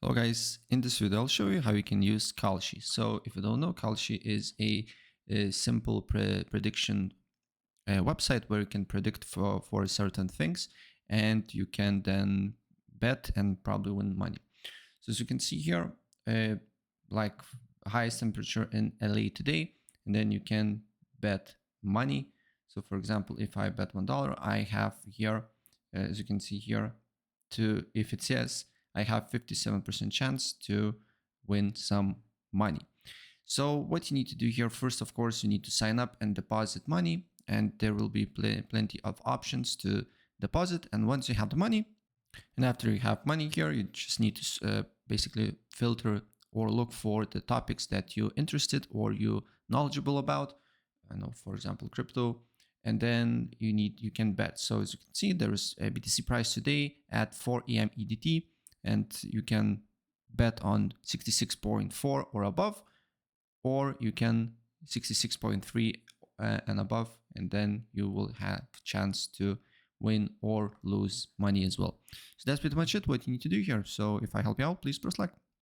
Hello guys, in this video I'll show you how you can use Kalshi. So if you don't know, Kalshi is a simple prediction website where you can predict for certain things and you can then bet and probably win money. So as you can see here, like highest temperature in LA today, and then you can bet money. So for example, if I bet $1, I have here, as you can see here, if it's yes, I have 57% chance to win some money. So what you need to do here, first, of course, you need to sign up and deposit money, and there will be plenty of options to deposit. And once you have the money, and after you have money here, you just need to basically filter or look for the topics that you're interested or you're knowledgeable about. I know, for example, crypto. And then you can bet. So as you can see, there is a BTC price today at 4 a.m. EDT, and you can bet on 66.4 or above, or you can 66.3 and above, and then you will have chance to win or lose money as well. So that's pretty much it, what you need to do here. So if I help you out, please press like.